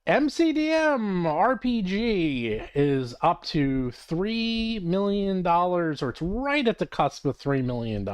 MCDM RPG is up to $3 million, or it's right at the cusp of $3 million.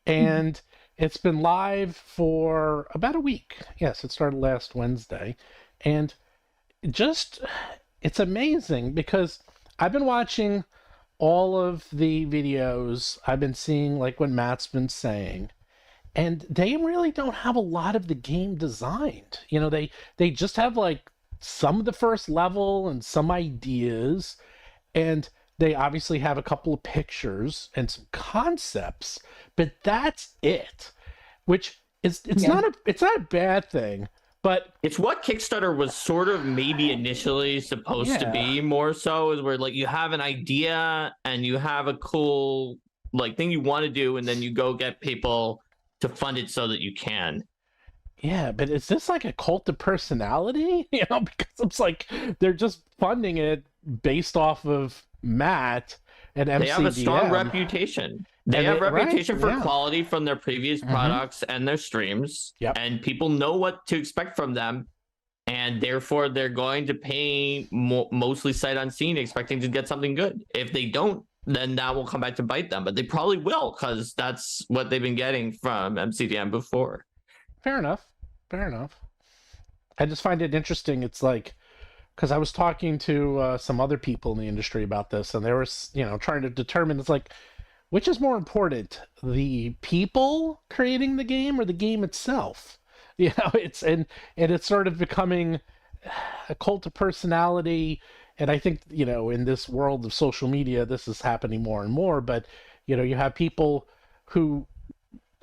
And it's been live for about a week. Yes, it started last Wednesday. And just, it's amazing because I've been watching all of the videos. I've been seeing like what Matt's been saying, and they really don't have a lot of the game designed. They just have like some of the first level and some ideas, and they obviously have a couple of pictures and some concepts, but that's it. Which is it's not a bad thing, but It's what Kickstarter was sort of maybe initially supposed to be, more so, is where like you have an idea and you have a cool like thing you want to do, and then you go get people to fund it so that you can. yeah, but is this like a cult of personality? Because it's like they're just funding it based off of Matt and They have a strong MCDM. reputation. They And have right, reputation for yeah. quality from their previous products and their streams. Yep. And people know what to expect from them. And therefore, they're going to pay mostly sight unseen, expecting to get something good. If they don't, then that will come back to bite them. But they probably will, because that's what they've been getting from MCDM before. Fair enough. Fair enough. I just find it interesting. It's like, because I was talking to some other people in the industry about this, and they were, trying to determine, it's like, which is more important, the people creating the game or the game itself? It's sort of becoming a cult of personality. And I think, in this world of social media, this is happening more and more. But, you have people who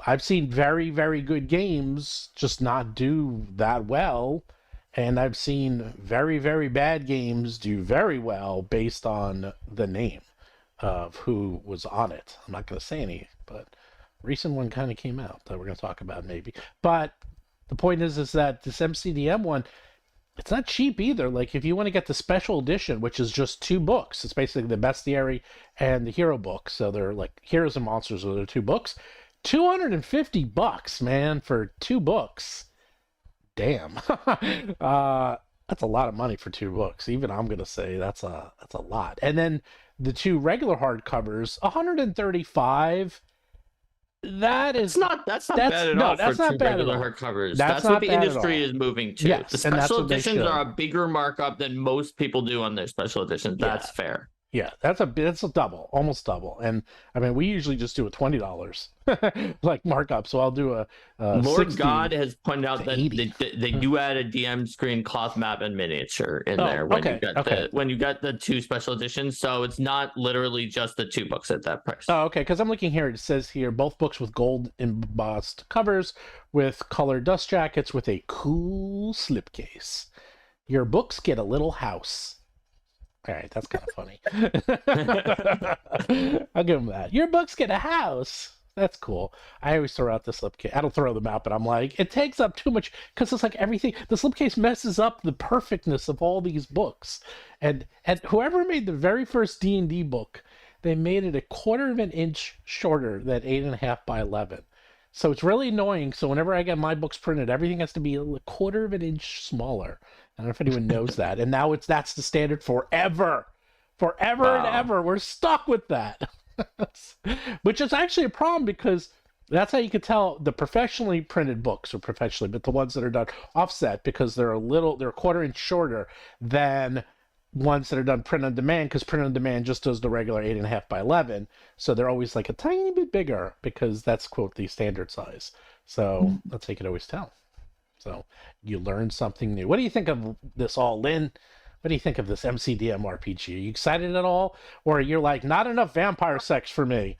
I've seen very, very good games just not do that well. And I've seen very, very bad games do very well based on the name of who was on it. I'm not going to say any, but a recent one kind of came out that we're going to talk about maybe. But the point is that this MCDM one, it's not cheap either. Like, if you want to get the special edition, which is just 2 books, it's basically the Bestiary and the Hero book. So they're like Heroes and Monsters, are the 2 books. $250, man, for 2 books. Damn. That's a lot of money for 2 books. Even I'm gonna say that's a lot. And then the 2 regular hardcovers, 135. That's not bad at all for 2 regular hardcovers. That's what the industry is moving to. Yes, the special editions are a bigger markup than most people do on their special editions. That's fair. Yeah, that's a double, almost double. And I mean, we usually just do a $20 like markup. So I'll do a Lord God has pointed out that they do add a DM screen, cloth map, and miniature in there when you got the 2 special editions. So it's not literally just the 2 books at that price. Oh, okay. Because I'm looking here, it says here both books with gold embossed covers, with colored dust jackets, with a cool slipcase. Your books get a little house. All right, that's kind of funny. I'll give them that. Your books get a house. That's cool. I always throw out the slipcase. I don't throw them out, but I'm like, it takes up too much, because it's like everything. The slipcase messes up the perfectness of all these books. And whoever made the very first D&D book, they made it a 1/4 of an inch shorter than 8.5 by 11. So it's really annoying. So whenever I get my books printed, everything has to be a 1/4 of an inch smaller. I don't know if anyone knows that. And now that's the standard forever. Forever and ever. We're stuck with that. Which is actually a problem, because that's how you could tell the professionally printed books, or professionally, but the ones that are done offset, because they're a 1/4 inch shorter than ones that are done print on demand, because print on demand just does the regular 8.5 by 11. So they're always like a tiny bit bigger, because that's, quote, the standard size. So that's how you can always tell. So you learn something new. What do you think of this all, Lynn? What do you think of this MCDM RPG? Are you excited at all? Or you're like, not enough vampire sex for me?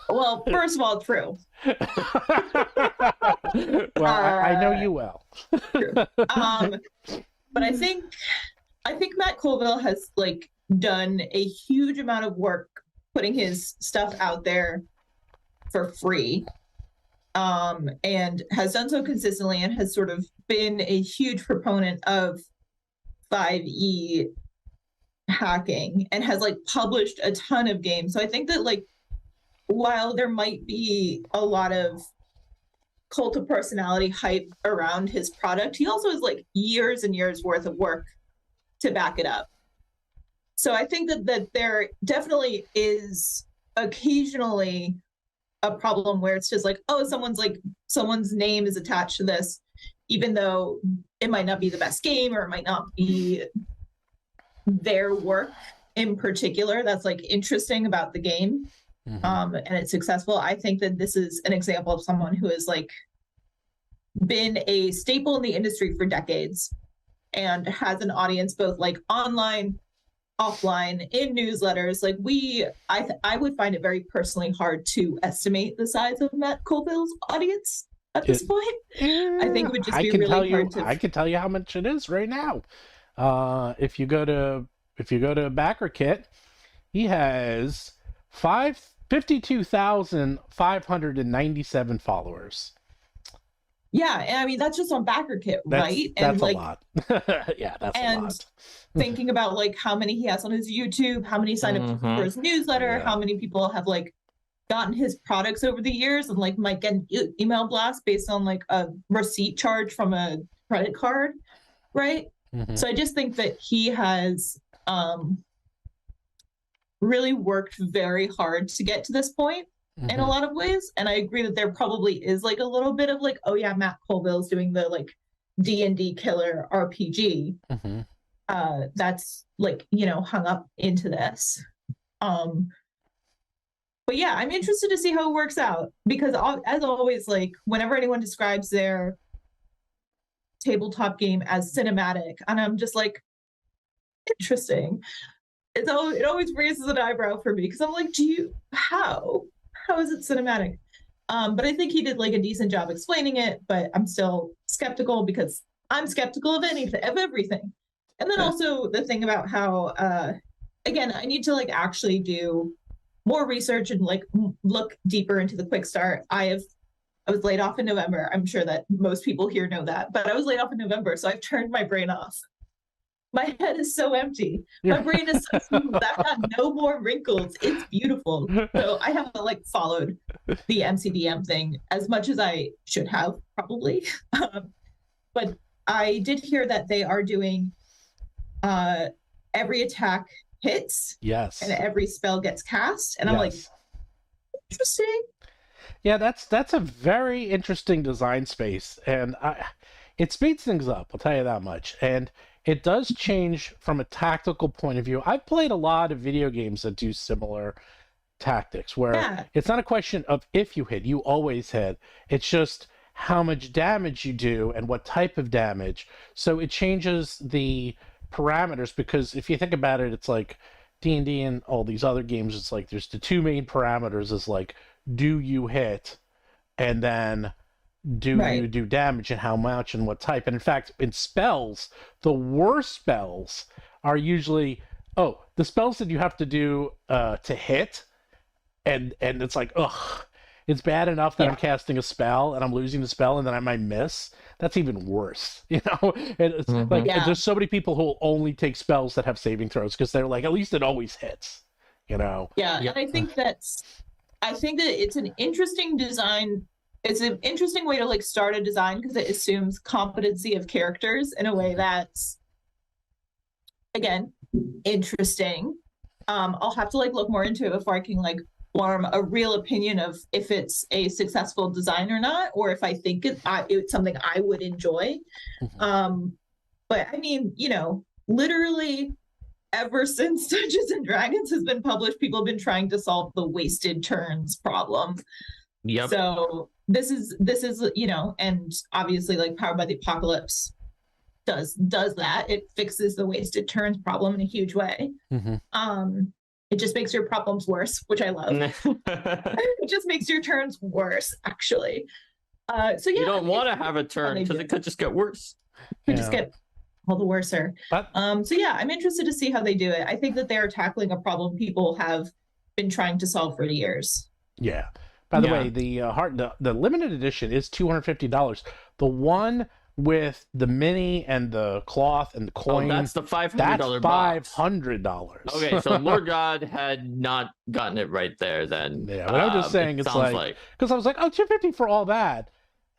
Well, first of all, true. Well, I know you well. True. But I think Matt Colville has like done a huge amount of work putting his stuff out there for free. And has done so consistently, and has sort of been a huge proponent of 5e hacking, and has like published a ton of games. So I think that, like, while there might be a lot of cult of personality hype around his product, he also has like years and years worth of work to back it up. So I think that there definitely is occasionally a problem where it's just like, oh, someone's name is attached to this, even though it might not be the best game or it might not be their work in particular that's like interesting about the game. And it's successful. I think that this is an example of someone who has like been a staple in the industry for decades and has an audience both like online, offline, in newsletters. Like I would find it very personally hard to estimate the size of Matt Colville's audience at this point. I think it would just be really hard to. I can tell you how much it is right now. If you go to Backer Kit, he has 52,597 followers. Yeah, and I mean that's just on Backer Kit, right? That's and a like, lot. Yeah, that's a and lot. thinking about like how many he has on his YouTube, how many signed up for his newsletter, how many people have like gotten his products over the years and like might get an email blast based on like a receipt charge from a credit card, right? So I just think that he has really worked very hard to get to this point in a lot of ways. And I agree that there probably is like a little bit of like, oh yeah, Matt Colville's doing the like D&D killer RPG. That's like, you know, hung up into this. But yeah, I'm interested to see how it works out because as always, like whenever anyone describes their tabletop game as cinematic, and I'm just like, interesting. It always raises an eyebrow for me because I'm like, how is it cinematic? But I think he did like a decent job explaining it, but I'm still skeptical because I'm skeptical of everything. And then also the thing about how, again, I need to like actually do more research and like look deeper into the quick start. I was laid off in November. I'm sure that most people here know that, but I was laid off in November, so I've turned my brain off. My head is so empty. My brain is so smooth. I've got no more wrinkles. It's beautiful. So I haven't like followed the MCDM thing as much as I should have probably. But I did hear that they are doing every attack hits. Yes. And every spell gets cast. And I'm like, interesting. Yeah, that's a very interesting design space. And it speeds things up, I'll tell you that much. And it does change from a tactical point of view. I've played a lot of video games that do similar tactics where it's not a question of if you hit, you always hit. It's just how much damage you do and what type of damage. So it changes the parameters because if you think about it, it's like D&D and all these other games, it's like there's the two main parameters is like, do you hit? And then do you do damage and how much and what type? And in fact, in spells, the worst spells are usually, the spells that you have to do to hit, and it's like, it's bad enough that I'm casting a spell and I'm losing the spell and then I might miss. That's even worse, you know? And it's like, there's so many people who will only take spells that have saving throws because they're like, at least it always hits, you know? Yeah, and I think that it's an interesting design. It's an interesting way to like start a design because it assumes competency of characters in a way that's, again, interesting. I'll have to like look more into it before I can like form a real opinion of if it's a successful design or not, or if I think it's something I would enjoy. But I mean, you know, literally ever since Dungeons and Dragons has been published, people have been trying to solve the wasted turns problem. Yep. So this is you know, and obviously like Powered by the Apocalypse does that. It fixes the wasted turns problem in a huge way. It just makes your problems worse, which I love. It just makes your turns worse, actually. So yeah, you don't want to have a turn because it could just get worse. Could just get all the worser. So yeah, I'm interested to see how they do it. I think that they are tackling a problem people have been trying to solve for years. Yeah. By the way, the limited edition is $250. The one with the mini and the cloth and the coin, that's the $500 that's $500. Okay, so Lord God had not gotten it right there then. Yeah, but I'm just saying it's like because I was like, $250 for all that.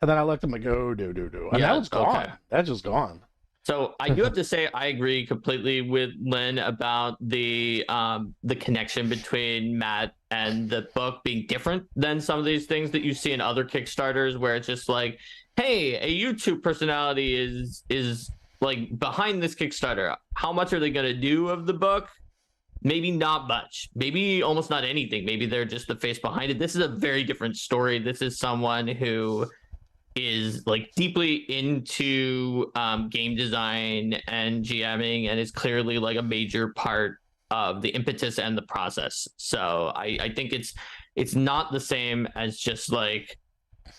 And then I looked, I'm like, oh, do. And Yeah, that was gone. okay. That's just gone. So I do have to say I agree completely with Lynn about the connection between Matt and the book being different than some of these things that you see in other Kickstarters, where it's just like, hey, a YouTube personality is like behind this Kickstarter. How much are they going to do of the book? Maybe not much. Maybe almost not anything. Maybe they're just the face behind it. This is a very different story. This is someone who is like deeply into game design and GMing, and is clearly like a major part of the impetus and the process. So I think it's not the same as just like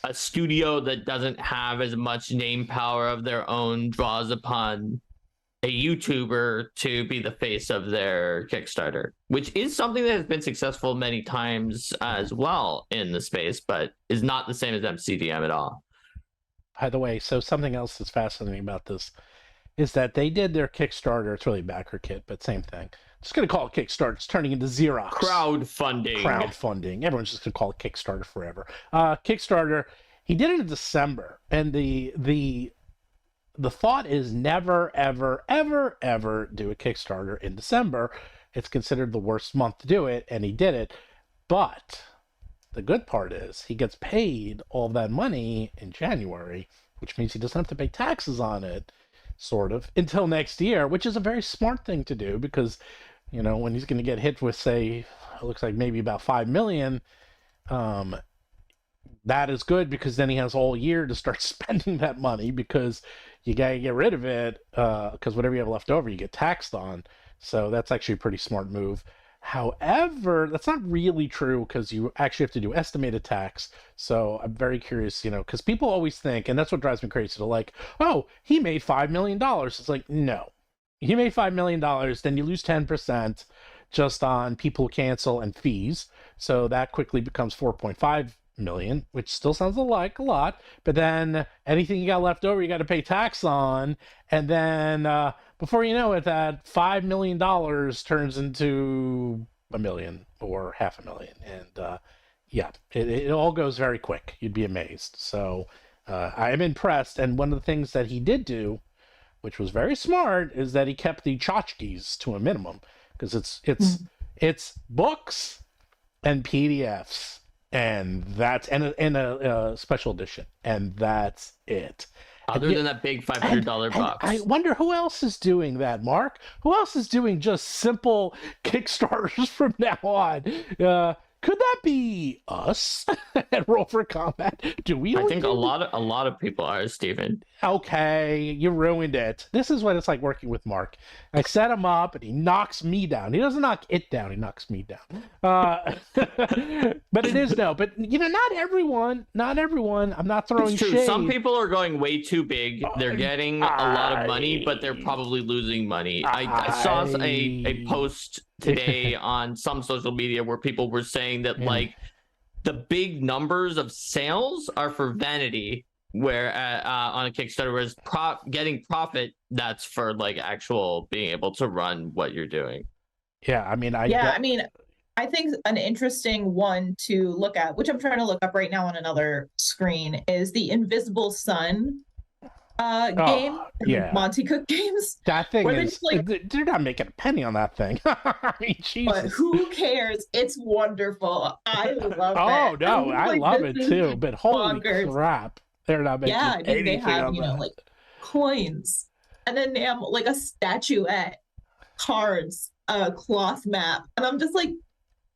a studio that doesn't have as much name power of their own draws upon a YouTuber to be the face of their Kickstarter, which is something that has been successful many times as well in the space, but is not the same as MCDM at all. By the way, so something else that's fascinating about this is that they did their Kickstarter. It's really backer kit, but same thing. Just going to call it Kickstarter. It's turning into Xerox. Crowdfunding. Everyone's just going to call it Kickstarter forever. Kickstarter, he did it in December, and the thought is never, ever, ever, ever do a Kickstarter in December. It's considered the worst month to do it, and he did it. But the good part is he gets paid all that money in January, which means he doesn't have to pay taxes on it, sort of, until next year, which is a very smart thing to do because, you know, when he's going to get hit with, say, it looks like maybe about 5 million, that is good because then he has all year to start spending that money because you got to get rid of it because whatever you have left over, you get taxed on. So that's actually a pretty smart move. However, that's not really true because you actually have to do estimated tax. So I'm very curious, you know, because people always think, and that's what drives me crazy, they're like, oh, he made $5 million. It's like, no, he made $5 million, then you lose 10% just on people who cancel and fees. So that quickly becomes 4.5 million, which still sounds like a lot, but then anything you got left over, you got to pay tax on. And then before you know it, that $5 million turns into $1 million or $500,000. And yeah, it all goes very quick. You'd be amazed. So I'm impressed. And one of the things that he did do, which was very smart, is that he kept the tchotchkes to a minimum because it's books and PDFs. And that's and a special edition, and that's it. Other than that big $500 box. I wonder who else is doing that, Mark. Who else is doing just simple Kickstarters from now on? Could that be us at Roll for Combat? Do we? I think a lot of people are, Steven. Okay, you ruined it. This is what it's like working with Mark. I set him up, and he knocks me down. He doesn't knock it down; he knocks me down. But it is no. But you know, not everyone. I'm not throwing It's true. shade. Some people are going way too big. They're getting a lot of money, but they're probably losing money. I saw a post today on some social media where people were saying that like the big numbers of sales are for vanity, where on a Kickstarter, whereas getting profit, that's for like actual being able to run what you're doing. Yeah, I mean, I think an interesting one to look at, which I'm trying to look up right now on another screen, is the Invisible Sun game. Yeah, Monty Cook Games. That thing is like, they're not making a penny on that thing. I mean, Jesus. But who cares? It's wonderful. I love it. Oh no, I like, love it too. But holy bonkers. crap, they're not making anything they have on that. like coins, and then they have like a statuette, cards, a cloth map, and I'm just like,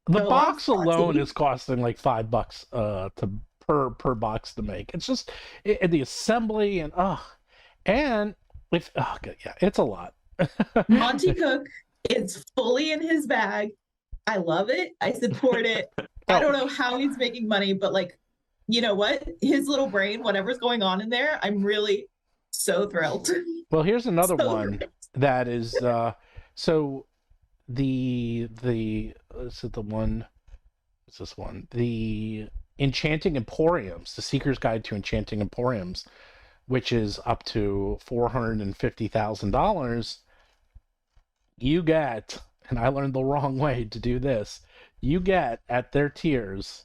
the box alone is costing like $5 per box to make. It's just the assembly and it's a lot. Monty Cook is fully in his bag. I love it. I support it. I don't know how he's making money, but like, you know what? His little brain, whatever's going on in there, I'm really so thrilled. Well, here's another one that is so the is it the one? What's this one? The Enchanting Emporiums, the Seeker's Guide to Enchanting Emporiums, which is up to $450,000. You get, and I learned the wrong way to do this, you get at their tiers,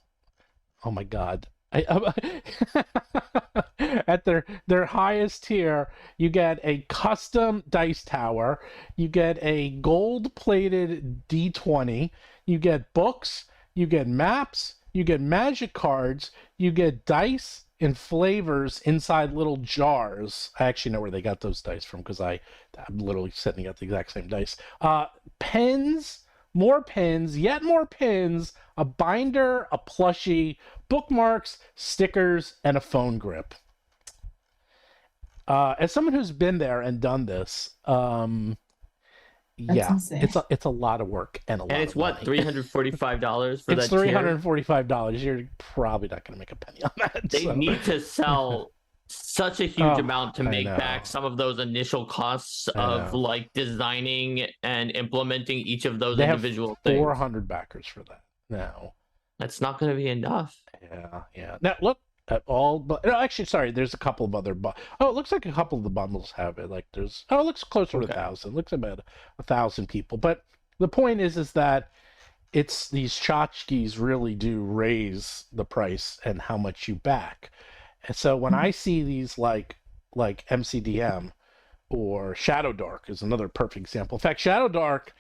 oh my God, At their highest tier, you get a custom dice tower, you get a gold-plated D20, you get books, you get maps, you get magic cards, you get dice and flavors inside little jars. I actually know where they got those dice from because I'm literally setting out the exact same dice. Pens, more pens, yet more pens, a binder, a plushie, bookmarks, stickers, and a phone grip. As someone who's been there and done this, yeah, insane. it's a lot of work and a lot. And it's of what, money. $345 for It's that tier? $345. You're probably not going to make a penny on that. They so. need to sell such a huge amount to I make know. back some of those initial costs I of know. like designing and implementing each of those They have individual things. 400 backers for that now. That's not going to be enough. Yeah. Now look at all, but no, actually, sorry. There's a couple of other. Oh, it looks like a couple of the bundles have it. Like there's. Oh, it looks closer to 1,000. Looks about 1,000 people. But the point is that it's these tchotchkes really do raise the price and how much you back. And so when I see these like MCDM or Shadow Dark is another perfect example. In fact, Shadow Dark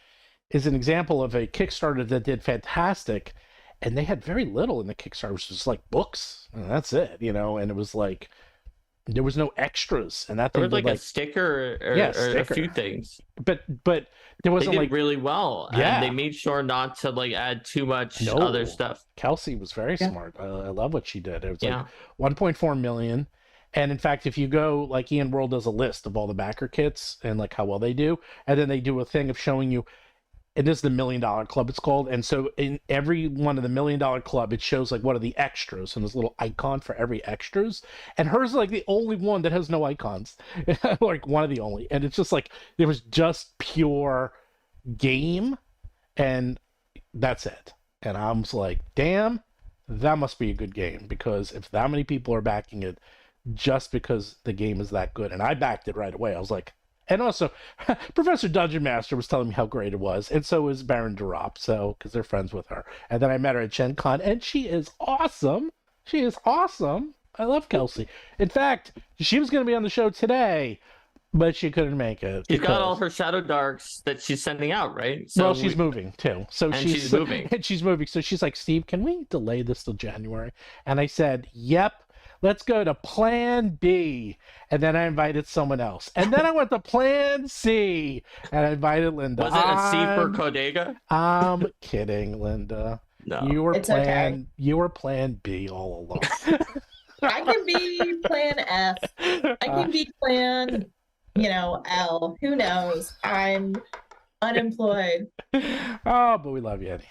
is an example of a Kickstarter that did fantastic, and they had very little in the Kickstarter. It was just like books, and that's it, and it was like there was no extras, and that There thing was did like a sticker or, Yeah, or sticker. a few things. but there They wasn't did like really well. Yeah. And they made sure not to like add too much No. other stuff. Kelsey was very Yeah. smart. I love what she did. It was Yeah. like 1.4 million. And in fact, if you go, like Ian World does a list of all the backer kits and like how well they do, and then they do a thing of showing you, and this is the $1 Million Club, it's called. And so in every one of the $1 Million Club, it shows like what are the extras, and there's a little icon for every extras. And hers is like the only one that has no icons, like one of the only. And it's just like it was just pure game, and that's it. And I was like, damn, that must be a good game, because if that many people are backing it just because the game is that good, and I backed it right away. I was like, and also Professor Dungeon Master was telling me how great it was, and so was Baron Durop, so because they're friends with her. And then I met her at Gen Con, and she is awesome. She is awesome. I love Kelsey. In fact, she was going to be on the show today, but she couldn't make it. She's got because- all her shadow darks that she's sending out, right? So well, she's moving too. So And she's she's moving. And she's moving. So she's like, Steve, can we delay this till January? And I said, yep. Let's go to Plan B. And then I invited someone else. And then I went to Plan C. And I invited Linda. Was it a C for Codega? I'm kidding, Linda. No. You were It's okay. You were Plan B all along. I can be Plan F. I can be Plan, L. Who knows? I'm unemployed. Oh, but we love you anyhow.